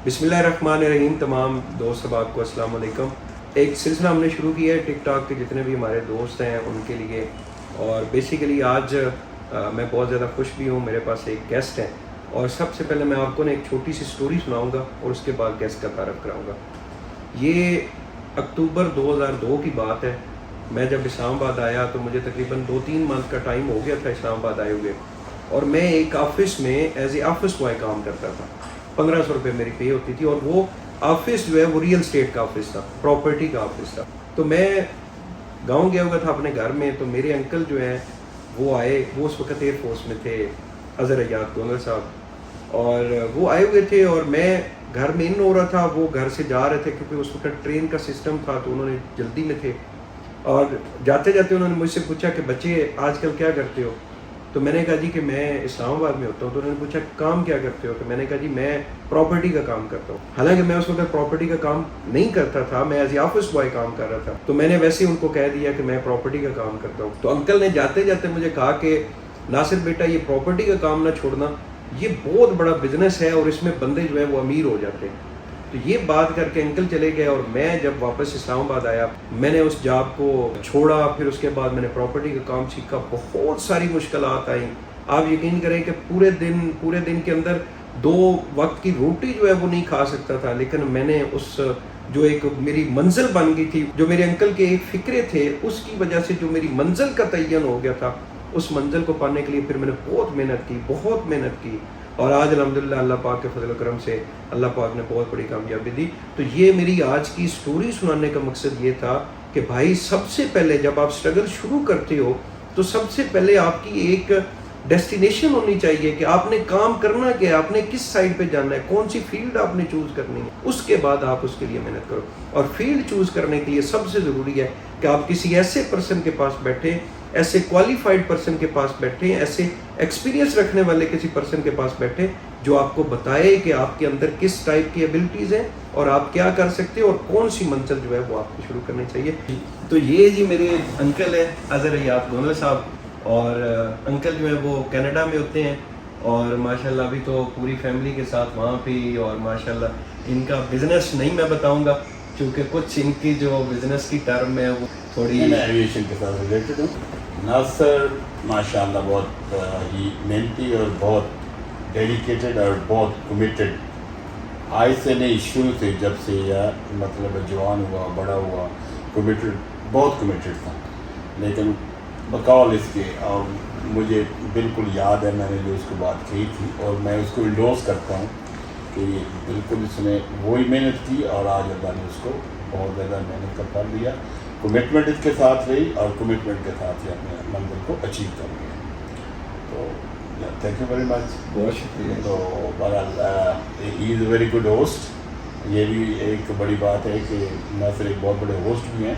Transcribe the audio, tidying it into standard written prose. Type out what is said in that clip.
बिस्मिल्लाहिर्रहमानिर्रहीम। तमाम दोस्त अहबाब को अस्सलाम वालेकुम। एक सिलसिला हमने शुरू किया है टिक टॉक के जितने भी हमारे दोस्त हैं उनके लिए, और बेसिकली आज मैं बहुत ज़्यादा खुश भी हूँ। मेरे पास एक गेस्ट है और सबसे पहले मैं आपको ना एक छोटी सी स्टोरी सुनाऊंगा और उसके बाद गेस्ट का तारफ़ कराऊंगा। ये अक्टूबर 2002 की बात है। मैं जब इस्लामाबाद आया तो मुझे तकरीबन 2-3 मंथ का टाइम हो गया था इस्लामाबाद आए हुए, और मैं एक ऑफ़िस में एज ए ऑफिस बॉय काम करता था। 1500 रुपये मेरी पे होती थी, और वो ऑफिस जो है वो रियल स्टेट का ऑफिस था, प्रॉपर्टी का ऑफिस था। तो मैं गांव गया हुआ था अपने घर में, तो मेरे अंकल जो हैं वो आए। वो उस वक्त एयरफोर्स में थे, अज़हर अयाद गोंगल साहब, और वो आए हुए थे और मैं घर में इन हो रहा था। वो घर से जा रहे थे क्योंकि उस वक्त ट्रेन का सिस्टम था, तो उन्होंने जल्दी में थे। और जाते जाते उन्होंने मुझसे पूछा कि बच्चे आजकल क्या करते हो? तो मैंने कहा जी कि मैं इस्लामाबाद में होता हूँ। तो उन्होंने पूछा काम क्या करते हो? तो मैंने कहा जी मैं प्रॉपर्टी का काम करता हूँ। हालांकि मैं उस वक्त प्रॉपर्टी का काम नहीं करता था, मैं एज ए ऑफिस बॉय काम कर रहा था। तो मैंने वैसे ही उनको कह दिया कि मैं प्रॉपर्टी का काम करता हूँ। तो अंकल ने जाते जाते मुझे कहा कि नासिर बेटा, ये प्रॉपर्टी का काम ना छोड़ना, ये बहुत बड़ा बिजनेस है और इसमें बंदे जो है वो अमीर हो जाते हैं। तो ये बात करके अंकल चले गए, और मैं जब वापस इस्लामाबाद आया मैंने उस जॉब को छोड़ा। फिर उसके बाद मैंने प्रॉपर्टी का काम सीखा। बहुत सारी मुश्किलात आई। आप यकीन करें कि पूरे दिन के अंदर 2 वक्त की रोटी जो है वो नहीं खा सकता था। लेकिन मैंने उस जो एक मेरी मंजिल बन गई थी, जो मेरे अंकल के एक फिक्रे थे, उसकी वजह से जो मेरी मंजिल का तयन हो गया था, उस मंजिल को पाने के लिए फिर मैंने बहुत मेहनत की। और आज अल्हम्दुलिल्लाह अल्लाह पाक के फजल करम से अल्लाह पाक ने बहुत बड़ी कामयाबी दी। तो ये मेरी आज की स्टोरी सुनाने का मकसद ये था कि भाई सबसे पहले जब आप स्ट्रगल शुरू करते हो तो सबसे पहले आपकी एक डेस्टिनेशन होनी चाहिए कि आपने काम करना क्या है, आपने किस साइड पे जाना है, कौन सी फील्ड आपने चूज़ करनी है। उसके बाद आप उसके लिए मेहनत करो। और फील्ड चूज़ करने के लिए सबसे ज़रूरी है कि आप किसी ऐसे पर्सन के पास बैठे, ऐसे क्वालिफाइड पर्सन के पास बैठे, ऐसे एक्सपीरियंस रखने वाले किसी पर्सन के पास बैठे जो आपको बताए कि आपके अंदर किस टाइप की एबिलिटीज़ हैं और आप क्या कर सकते हो और कौन सी मंजिल जो है वो आपको शुरू करनी चाहिए। तो ये जी मेरे अंकल है अज़हर अयाद गोंगल साहब, और अंकल जो है वो कनाडा में होते हैं, और माशाल्लाह अभी तो पूरी फैमिली के साथ वहाँ पे। और माशाल्लाह इनका बिजनेस नहीं मैं बताऊँगा क्योंकि कुछ इनकी जो बिजनेस की टर्म है वो थोड़ी एविएशन के साथ रिलेटेड हूँ। नासिर माशाल्लाह बहुत ही मेहनती और बहुत डेडिकेटेड और बहुत कमिटेड, आज से नहीं शुरू से, जब से मतलब जवान हुआ बड़ा हुआ, बहुत कमिटेड था। लेकिन बकौल इसके, और मुझे बिल्कुल याद है मैंने जो उसको बात कही थी, और मैं उसको इंडोर्स करता हूँ कि बिल्कुल इसने वही मेहनत की और आज अल्लाह ने उसको बहुत ज़्यादा मेहनत का फल दिया। कमिटमेंट इसके साथ रही और कमिटमेंट के साथ ही अपने मंजिल को अचीव कर लिया। तो थैंक यू वेरी मच, बहुत शुक्रिया। तो बहरहाल he is a very good host. ये भी एक बड़ी बात है कि नासिर एक बहुत बड़े होस्ट भी हैं।